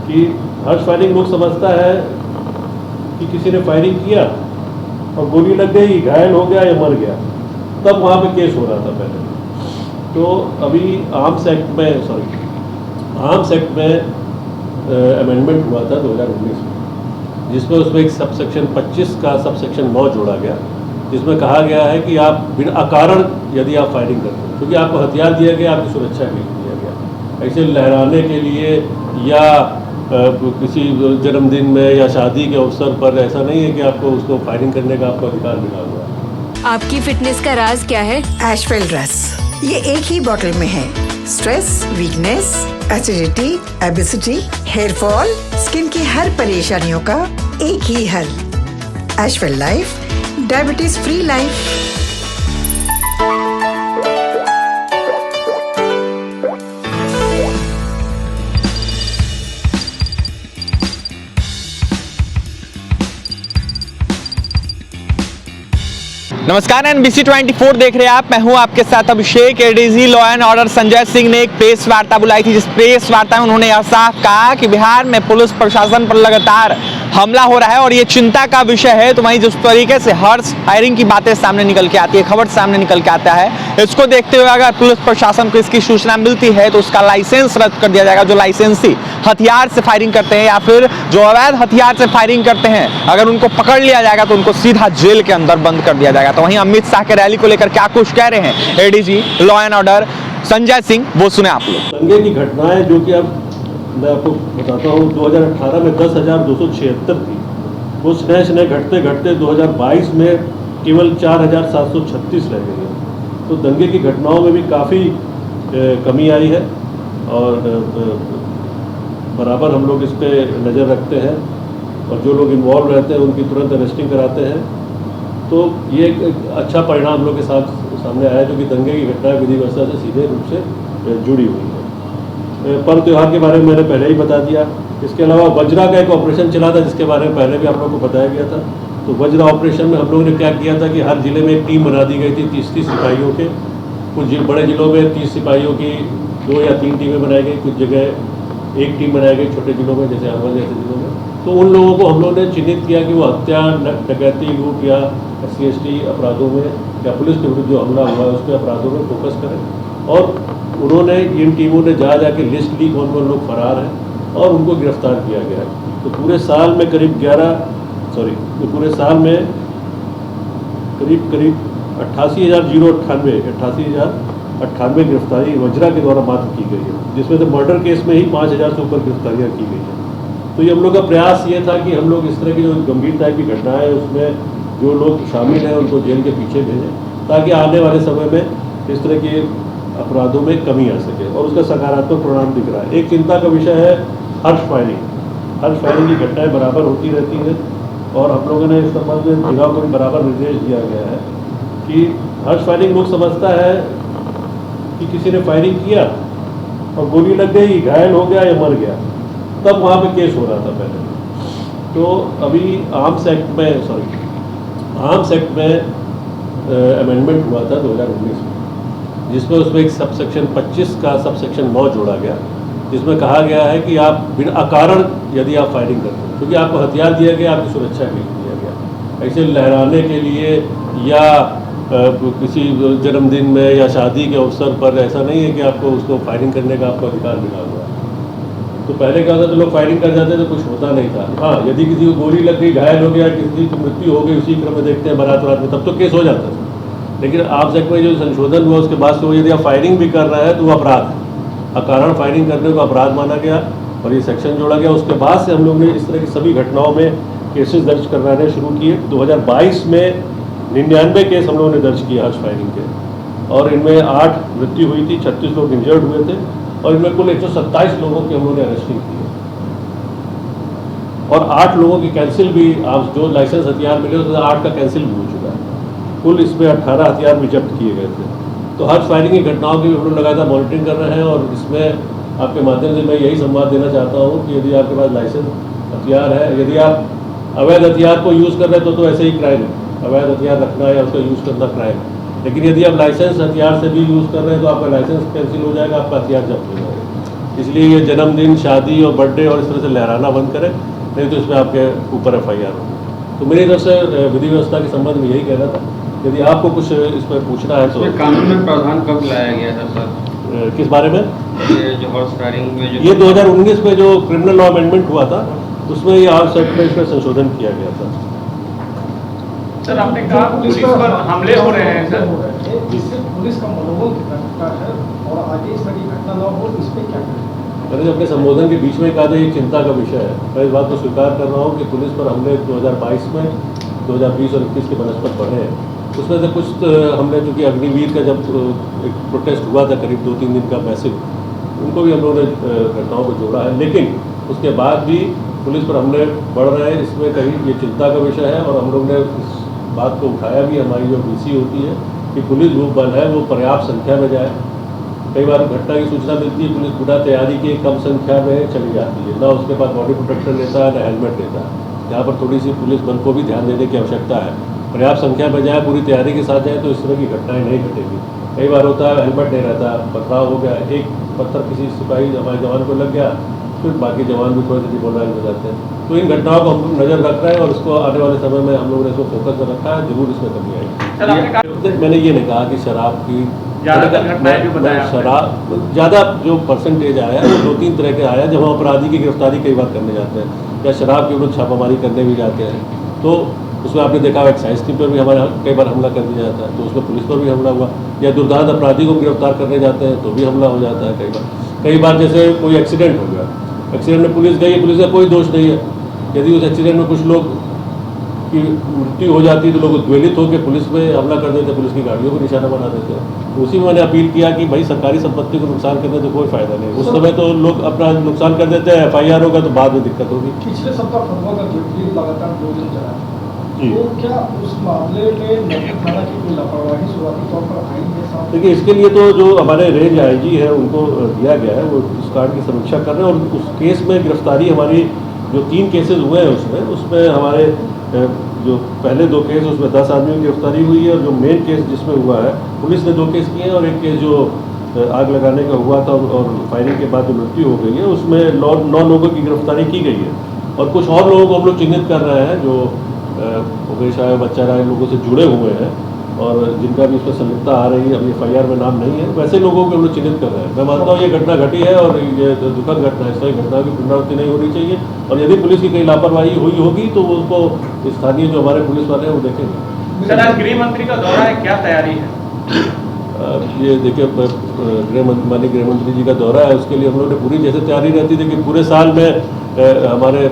कि हर्ष फायरिंग लोग समझता है कि किसी ने फायरिंग किया और गोली लग गई, घायल हो गया या मर गया, तब वहाँ पे केस हो रहा था पहले। तो अभी आर्म्स एक्ट में अमेंडमेंट हुआ था 2019 में, जिसमें उसमें एक सब सेक्शन 25 का सब सेक्शन 9 जोड़ा गया, जिसमें कहा गया है कि आप बिना अकारण यदि आप फायरिंग करते हैं, क्योंकि आपको हथियार दिया गया आपकी सुरक्षा के लिए दिया गया, ऐसे लहराने के लिए या किसी जन्मदिन में या शादी के अवसर पर, ऐसा नहीं है कि आपको उसको फायरिंग करने का आपको अधिकार मिला हुआ है। आपकी फिटनेस का राज क्या है? एशवेल रस, ये एक ही बोतल में है। Stress, weakness, acidity, obesity, hair fall, skin की हर परेशानियों का एक ही हल। एशवेल लाइफ, डायबिटीज फ्री लाइफ। नमस्कार, NBC 24 देख रहे हैं आप। मैं हूं आपके साथ Abhishek. ADG law and order Sanjay Singh ने एक प्रेस वार्ता बुलाई थी, जिस प्रेस वार्ता में उन्होंने यह साफ कहा कि बिहार में पुलिस प्रशासन पर लगातार हमला हो रहा है और ये चिंता का विषय है। तो वहीं जिस तरीके से हर्ष फायरिंग की बातें सामने निकल के आती है, खबर सामने निकल के आता है, इसको देखते हुए अगर पुलिस प्रशासन को इसकी सूचना मिलती है तो उसका लाइसेंस रद्द कर दिया जाएगा। जो लाइसेंसी हथियार से फायरिंग करते हैं या फिर जो अवैध हथियार से फायरिंग करते हैं, अगर उनको पकड़ लिया जाएगा तो उनको सीधा जेल के अंदर बंद कर दिया जाएगा। तो वहीं अमित शाह के रैली को लेकर क्या कुछ कह रहे हैं ADG law and order Sanjay Singh, वो सुने आप लोग। दंगे की घटनाएं जो कि अब मैं आपको बताता हूँ, 2018 में 10,276 थी, वो स्नेह घटते घटते 2022 में केवल 4,736 रह गई है। तो दंगे की घटनाओं में भी काफ़ी कमी आई है और बराबर हम लोग इस पर नज़र रखते हैं और जो लोग इन्वॉल्व रहते हैं उनकी तुरंत अरेस्टिंग कराते हैं। तो ये एक अच्छा परिणाम हम लोग के साथ सामने आया, जो कि दंगे की घटना विधि व्यवस्था से सीधे रूप से जुड़ी हुई है। पर्व त्यौहार के बारे में मैंने पहले ही बता दिया। इसके अलावा वज्रा का एक ऑपरेशन चला था, जिसके बारे में पहले भी आप लोगों को बताया गया था। तो वज्रा ऑपरेशन में हम लोगों ने क्या किया था कि हर जिले में एक टीम बना दी गई थी 30-30 सिपाहियों के। कुछ बड़े जिलों में 30 सिपाहियों की 2 या 3 टीमें बनाई गई, कुछ जगह एक टीम बनाई गई छोटे जिलों में, जैसे अरवल जैसे जिलों में। तो उन लोगों को हम लोगों ने चिन्हित किया कि वो हत्या, डकैती, लूट या SC/ST अपराधों में या पुलिस के विरुद्ध जो हमला हुआ है उसके अपराधों में फोकस करें। और उन्होंने, इन टीमों ने जा जाके लिस्ट ली कौन कौन लोग फरार हैं और उनको गिरफ्तार किया गया है। तो पूरे साल में करीब 88,098 गिरफ्तारी वज्रा के द्वारा मात्र की गई है, जिसमें से मर्डर केस में ही 5,000 से ऊपर गिरफ्तारियाँ की गई हैं। तो ये हम लोग का प्रयास ये था कि हम लोग इस तरह की जो गंभीरता की घटनाएं है उसमें जो लोग शामिल हैं उनको जेल के पीछे भेजें, ताकि आने वाले समय में इस तरह के अपराधों में कमी आ सके और उसका सकारात्मक परिणाम दिख रहा है। एक चिंता का विषय है हर्ष फायरिंग की घटनाएं बराबर होती रहती हैं और हम लोगों ने इस संबंध में जिला को भी बराबर निर्देश दिया गया है कि हर्ष फायरिंग लोग समझता है कि किसी ने फायरिंग किया और गोली लग गई, घायल हो गया या मर गया, तब वहाँ पे केस हो रहा था पहले। तो अभी आर्म्स एक्ट में अमेंडमेंट हुआ था 2019 में, जिसमें उसमें एक सब सेक्शन 25 का सब सेक्शन 9 जोड़ा गया, जिसमें कहा गया है कि आप बिना अकारण यदि आप फायरिंग करते हैं, क्योंकि आपको हथियार दिया गया आपकी सुरक्षा के लिए दिया गया, ऐसे लहराने के लिए या किसी जन्मदिन में या शादी के अवसर पर, ऐसा नहीं है कि आपको उसको फायरिंग करने का आपको अधिकार मिला हुआ है। तो पहले क्या होता था, लोग फायरिंग कर जाते तो कुछ होता नहीं था। हाँ, यदि किसी को गोली लग गई, घायल हो गया, किसी की मृत्यु हो गई, उसी क्रम में देखते हैं बारात में, तब तो केस हो जाता था। लेकिन आर्म्स एक्ट में जो संशोधन हुआ उसके बाद से वो यदि आप फायरिंग भी कर रहे हैं तो वो अपराध है, अकारण फायरिंग करने को अपराध माना गया और ये सेक्शन जोड़ा गया। उसके बाद से हम लोग ने इस तरह की सभी घटनाओं में केसेस दर्ज करवाने शुरू किए। 2022 में 99 केस हम लोगों ने दर्ज किए हर्ष फायरिंग के, और इनमें 8 मृत्यु हुई थी, 36 लोग इंजर्ड हुए थे और इनमें कुल 127 लोगों की हम लोगों ने अरेस्टिंग की है और 8 लोगों की कैंसिल भी, आप जो लाइसेंस हथियार मिले उसमें 8 का कैंसिल भी हो चुका है। कुल इसमें 18 हथियार भी जब्त किए गए थे। तो हर्ष फायरिंग की घटनाओं की भी हम लोग लगातार मॉनिटरिंग कर रहे हैं और इसमें आपके माध्यम से मैं यही संवाद देना चाहता हूँ कि यदि आपके पास लाइसेंस हथियार है, यदि आप अवैध हथियार को यूज़ कर रहे हैं तो ऐसे ही क्राइम है, अवैध हथियार रखना या उसका यूज़ करना क्राइम है। लेकिन यदि आप लाइसेंस हथियार से भी यूज़ कर रहे हैं तो आपका लाइसेंस कैंसिल हो जाएगा, आपका हथियार जब्त हो जाएगा। इसलिए ये जन्मदिन, शादी और बर्थडे और इस तरह से लहराना बंद करें, नहीं तो इसमें आपके ऊपर FIR होगी। तो मेरी तरफ से विधि व्यवस्था के संबंध में यही कहना था। यदि आपको कुछ इस पर पूछना है तो कानून में प्रावधान कब लाया गया था सर? किस बारे में? ये जो हॉर्स राइडिंग में जो ये 2019 में जो क्रिमिनल लॉ अमेंडमेंट हुआ था उसमें ये आर्म्स एक्ट में इसमें संशोधन किया गया था। सर आपने कहा पुलिस पर हमले हो रहे हैं सर, इससे पुलिस का मनोबल कितना टूटा है और आगे इस तरह की घटना न हो इस पर क्या करें? मैंने अपने संबोधन के बीच में कहा था ये चिंता का विषय है। मैं इस बात को स्वीकार कर रहा हूँ कि पुलिस पर हमले 2022 में, 2020 और 21 के बनस्पत बढ़े हैं। उसमें से कुछ हमने चूँकि अग्निवीर का जब एक प्रोटेस्ट हुआ था करीब 2-3 दिन का मैसिव, उनको भी हम लोगों ने घटनाओं को जोड़ा है। लेकिन उसके बाद भी पुलिस पर हमले बढ़ रहे हैं, इसमें कहीं ये चिंता का विषय है। और हम लोग ने इस बात को उठाया भी, हमारी जो DC होती है कि पुलिस जो बल है वो पर्याप्त संख्या में जाए। कई बार घटना की सूचना मिलती है, पुलिस बिना तैयारी के कम संख्या में चली जाती है, ना उसके पास बॉडी प्रोटेक्टर लेता है, ना हेलमेट लेता है। यहाँ पर थोड़ी सी पुलिस बल को भी ध्यान देने की आवश्यकता है। पर्याप्त संख्या में जाए, पूरी तैयारी के साथ जाए तो इस तरह की घटनाएं नहीं घटेगी। कई बार होता है हेलमेट नहीं रहता, पथराव हो गया, एक पत्थर किसी सिपाही हमारे जवान को लग गया, फिर बाकी जवान भी थोड़े से डिमोरलाइज हो जाते हैं। तो इन घटनाओं को हम लोग नज़र रख रहे हैं और इसको आने वाले समय में हम लोगों ने इसको फोकस में रखा है, जरूर इसमें कमी सर आपने कहा आएगी। मैंने ये नहीं कहा कि शराब की ज़्यादातर घटनाएं जो बताया आपने। शराब ज़्यादा जो परसेंटेज आया है वो 2-3 तरह के आया, जब हम अपराधी की गिरफ्तारी कई बार करने जाते हैं या शराब के ऊपर छापामारी करने भी जाते हैं, तो उसमें आपने देखा एक्साइज टीम पर भी हमारे कई बार हमला कर दिया जाता है, तो उसमें पुलिस पर भी हमला हुआ। या दुर्दांत अपराधी को गिरफ्तार करने जाते हैं तो भी हमला हो जाता है। कई बार जैसे कोई एक्सीडेंट हो गया, एक्सीडेंट में पुलिस गई, पुलिस का कोई दोष नहीं है। यदि उस एक्सीडेंट में कुछ लोग की मृत्यु हो जाती है तो लोग उद्वेलित होकर पुलिस पे हमला कर देते हैं, पुलिस की गाड़ियों को निशाना बना देते हैं। तो उसी में मैंने अपील किया कि भाई सरकारी संपत्ति को नुकसान करने से कोई फायदा नहीं। उस समय तो लोग अपना नुकसान कर देते हैं, FIR होगा तो बाद में दिक्कत होगी। पिछले सप्ताह फतवा का जो लगातार 2 दिन चला, जी। तो क्या उस मामले में नगर थाना की कोई लापरवाही शुरुआती तौर पर आई है साहब? देखिए, इसके लिए तो जो हमारे रेंज IG है उनको दिया गया है, वो उस कार्ड की समीक्षा कर रहे हैं। और उस केस में गिरफ्तारी हमारी जो 3 केसेस हुए हैं उसमें हमारे जो पहले 2 केस उसमें 10 आदमियों की गिरफ्तारी हुई है। और जो मेन केस जिसमें हुआ है, पुलिस ने 2 केस किए हैं और एक केस जो आग लगाने का हुआ था और फायरिंग के बाद जो मृत्यु हो गई है उसमें 9 लोगों की गिरफ्तारी की गई है। और कुछ और लोगों को हम लोग चिन्हित कर रहे हैं जो उमेश राय, बच्चा राय लोगों से जुड़े हुए हैं और जिनका भी उसमें संलिप्तता आ रही है। अभी FIR में नाम नहीं है, वैसे लोगों को हम लोग चिन्हित कर रहे हैं। मैं मानता हूँ ये घटना घटी है और ये दुखद घटना है, सही घटना की पुनरावृत्ति नहीं होनी चाहिए। और यदि पुलिस की कहीं लापरवाही हुई होगी तो उसको स्थानीय जो हमारे पुलिस वाले हैं वो देखेंगे। सर आज गृह मंत्री का दौरा है, क्या तैयारी है? ये देखिए, माननीय गृह मंत्री जी का दौरा है, उसके लिए हम लोगों ने पूरी जैसे तैयारी रहती थी कि पूरे साल में हमारे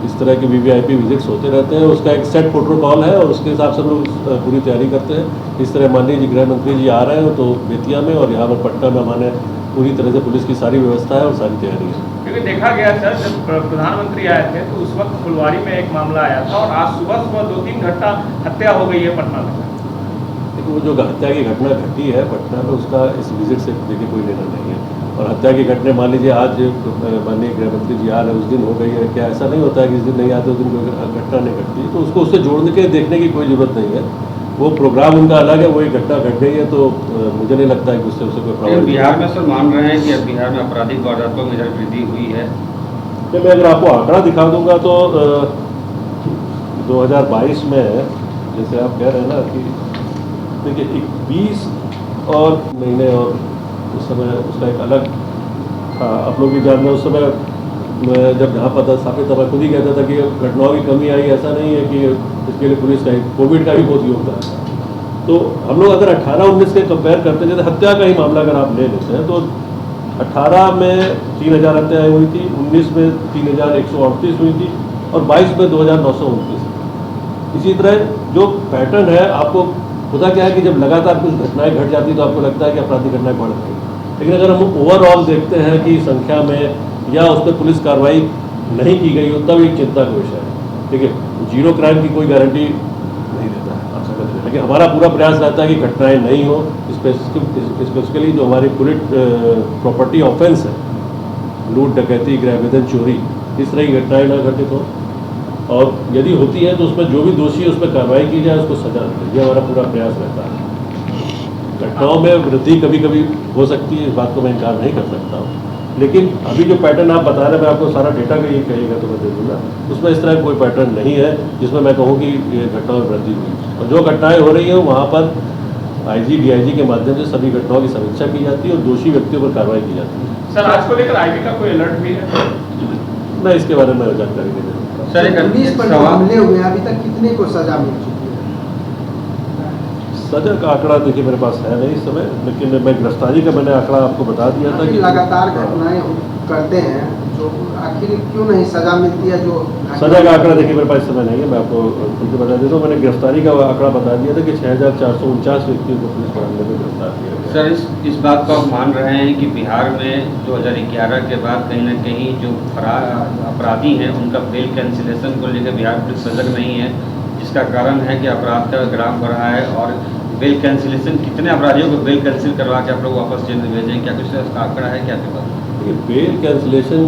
इस तरह के VVIP विजिट्स होते रहते हैं, उसका एक सेट प्रोटोकॉल है और उसके हिसाब से हम लोग पूरी तैयारी करते हैं। इस तरह माननीय जी गृह मंत्री जी आ रहे हैं तो बेतिया में और यहाँ पर पटना में हमारे पूरी तरह से पुलिस की सारी व्यवस्था है और सारी तैयारी है। क्योंकि देखा गया सर, जब प्रधानमंत्री आए थे तो उस वक्त फुलवारी में एक मामला आया था और आज सुबह 2-3 घटना हत्या हो गई है पटना में। देखिए, वो जो हत्या की घटना घटी है पटना में, उसका इस विजिट से देखिए कोई लेना नहीं है। और हत्या की घटना मान लीजिए आज माननीय गृह मंत्री जी आ रहे हैं, उस दिन हो गई है, क्या ऐसा नहीं होता है कि जिस दिन नहीं आते उस दिन कोई घटना नहीं घटती, तो उसको उससे जोड़ने के देखने की कोई ज़रूरत नहीं है। वो प्रोग्राम उनका अलग है, वो एक घटना घट गई है तो मुझे नहीं लगता है कि उससे कोई प्रॉब्लम। बिहार में सर मान रहे हैं कि अब बिहार में आपराधिक वारदातों में वृद्धि हुई है। मैं अगर आपको आंकड़ा दिखा दूंगा तो 2022 में जैसे आप कह रहे हैं ना कि देखिए 20 और महीने और उस समय उसका एक अलग था। आप लोग भी जान रहे हैं उस समय मैं जब यहाँ पर स्थापित था, मैं खुद ही कहता था कि घटनाओं की कमी आई, ऐसा नहीं है कि इसके लिए पुलिस का कोविड का भी बहुत योगदान है। तो हम लोग अगर 18-19 के कंपेयर करते हैं, जैसे हत्या का ही मामला अगर आप ले लेते हैं तो 18 में 3000 हत्याएँ हुई थी, 19 में 3138 हुई थी और 22 में 2929। इसी तरह जो पैटर्न है, आपको होता क्या है कि जब लगातार कुछ घटनाएं घट जाती है तो आपको लगता है कि अपराधिक घटनाएं बढ़ रही हैं। लेकिन अगर हम ओवरऑल देखते हैं कि संख्या में या उस पर पुलिस कार्रवाई नहीं की गई हो तब एक चिंता का विषय है। देखिए, जीरो क्राइम की कोई गारंटी नहीं देता है, आप समझ रहे हैं, लेकिन हमारा पूरा प्रयास रहता है कि घटनाएं नहीं हो। स्पेसिफिकली जो हमारी पूरी प्रॉपर्टी ऑफेंस है, लूट, डकैती, गृहविधन, चोरी, इस तरह की घटनाएं न घटित हो और यदि होती है तो उसमें जो भी दोषी है उस पर कार्रवाई की जाए, उसको सजा मिले, ये हमारा पूरा प्रयास रहता है। घटनाओं में वृद्धि कभी कभी हो सकती है, इस बात को मैं इनकार नहीं कर सकता हूँ, लेकिन अभी जो पैटर्न आप बता रहे हैं, मैं आपको सारा डेटा का ये कहिएगा तो मैं दे दूँगा, उसमें इस तरह कोई पैटर्न नहीं है जिसमें मैं कहूँ कि ये घटनाओं में वृद्धि हुई। और जो घटनाएँ हो रही हैं वहाँ पर IG DIG के माध्यम से सभी घटनाओं की समीक्षा की जाती है और दोषी व्यक्तियों पर कार्रवाई की जाती है। सर आज को लेकर IB का कोई अलर्ट भी है? मैं इसके बारे में जानकारी नहीं दे सकता। सर एक 19 पर जो सवाल हमले हुए हैं, अभी तक कितने को सजा मिल चुकी है? सजा का आंकड़ा देखिए मेरे पास है नहीं इस समय, लेकिन मैं गिरफ्तारी का मैंने आंकड़ा आपको बता दिया था कि लगातार घटनाएं करते हैं, जो आखिर क्यों नहीं सजा मिलती है? जो सजा का आंकड़ा देखिए मेरे पास इस समय नहीं है, मैं आपको खुल के बता देता हूँ। मैंने गिरफ्तारी का आंकड़ा बता दिया था कि 6449 व्यक्तियों को पुलिस मामले में गिरफ्तार किया गया। सर इस बात को आप मान रहे हैं कि बिहार में 2011 के बाद कहीं ना कहीं जो अपराधी हैं उनका बेल कैंसिलेशन को लेकर बिहार पुलिस सजग नहीं है, जिसका कारण है कि अपराध का ग्राफ बढ़ा है और बेल कैंसिलेशन कितने अपराधियों को बेल कैंसिल करवा के आप लोग वापस जेल में भेजें? क्या कुछ उसका आंकड़ा है क्या आपके पास? देखिए बेल कैंसिलेशन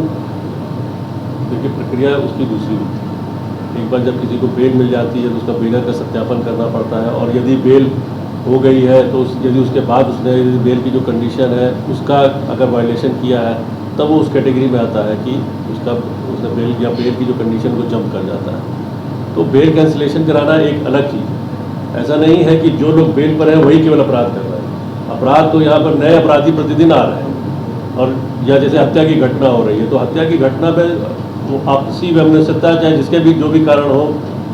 देखिए प्रक्रिया उसकी दूसरी होती है। एक बार जब किसी को बेल मिल जाती है तो उसका बेलर का सत्यापन करना पड़ता है, और यदि बेल हो गई है तो यदि उसके बाद उसने यदि बेल की जो कंडीशन है उसका अगर वायलेशन किया है तब वो उस कैटेगरी में आता है कि उसने बेल या बेल की जो कंडीशन को जंप कर जाता है। तो बेल कैंसिलेशन कराना एक अलग चीज़ है। ऐसा नहीं है कि जो लोग बेल पर हैं वही केवल अपराध कर रहे हैं। अपराध तो यहाँ पर नए अपराधी प्रतिदिन आ रहे हैं, और या जैसे हत्या की घटना हो रही है तो हत्या की घटना में वो आपसी वैमनस्यता चाहे जिसके भी जो भी कारण हो,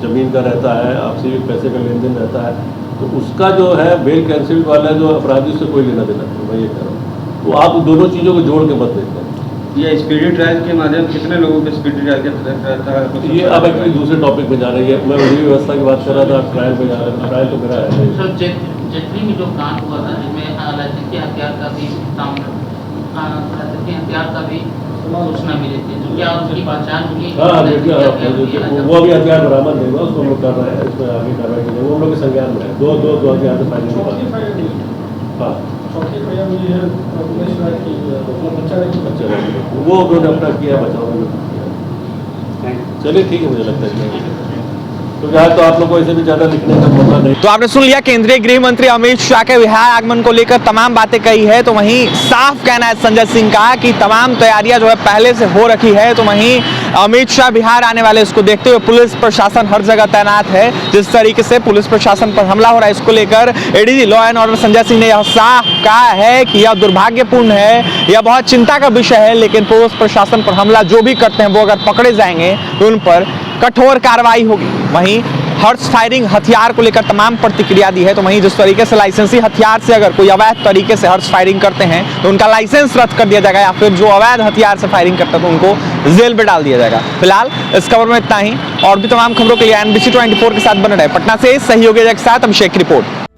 जमीन का रहता है, आपसी पैसे का लेन देन रहता है, तो उसका जो है बेल कैंसिल वाला जो अपराधी उससे कोई लेना देना नहीं, मैं ये कह रहा हूँ। तो आप दोनों चीज़ों को जोड़ के मत देखते हैं। ये स्पीडी ट्रायल के माध्यम से कितने लोगों के स्पीडी ट्रायल के ये अब एक्चुअली दूसरे टॉपिक पे जा रही है। मैं वही व्यवस्था की बात कर रहा था, आप ट्रायल पे जा रहे हैं। ट्रायल तो मेरा है। सर जेटली में जो कांड हुआ था जिसमें लाइसेंसी हथियार का भी हथियार का भी सूचना मिली थी, तो क्या उसकी पहचान हुई? हाँ देखिए वो अभी हथियार बरामद नहीं हुआ, उसको हम लोग कर रहे हैं, इसमें आगे कार्रवाई की जाएगी। वो हम लोग के संज्ञान में है। दो हथियार से फाइनल हाँ वो उन्होंने अपना किया, बचाव में किया। चलिए ठीक है, मुझे लगता है तो यहाँ तो आप लोग को ऐसे भी ज़्यादा लिखने का मौका नहीं। तो आपने सुन लिया केंद्रीय गृह मंत्री अमित शाह के बिहार आगमन को लेकर तमाम बातें कही है। तो वहीं साफ कहना है संजय सिंह का कि तमाम तैयारियां जो है पहले से हो रखी है। तो वहीं अमित शाह बिहार आने वाले, इसको देखते हुए पुलिस प्रशासन हर जगह तैनात है। जिस तरीके से पुलिस प्रशासन पर हमला हो रहा है, इसको लेकर ADG law and order Sanjay Singh ने यह साफ कहा है कि यह दुर्भाग्यपूर्ण है, यह बहुत चिंता का विषय है, लेकिन पुलिस प्रशासन पर हमला जो भी करते हैं वो अगर पकड़े जाएंगे तो उन पर कठोर कार्रवाई होगी। वहीं हर्ष फायरिंग हथियार को लेकर तमाम प्रतिक्रिया दी है। तो वहीं जिस तरीके से लाइसेंसी हथियार से अगर कोई अवैध तरीके से हर्ष फायरिंग करते हैं तो उनका लाइसेंस रद्द कर दिया जाएगा, या फिर जो अवैध हथियार से फायरिंग करता है तो उनको जेल में डाल दिया जाएगा। फिलहाल इस खबर में इतना ही, और भी तमाम खबरों के लिए NBC 24 के साथ बने रहे। पटना से सहयोगी के साथ अभिषेक की रिपोर्ट।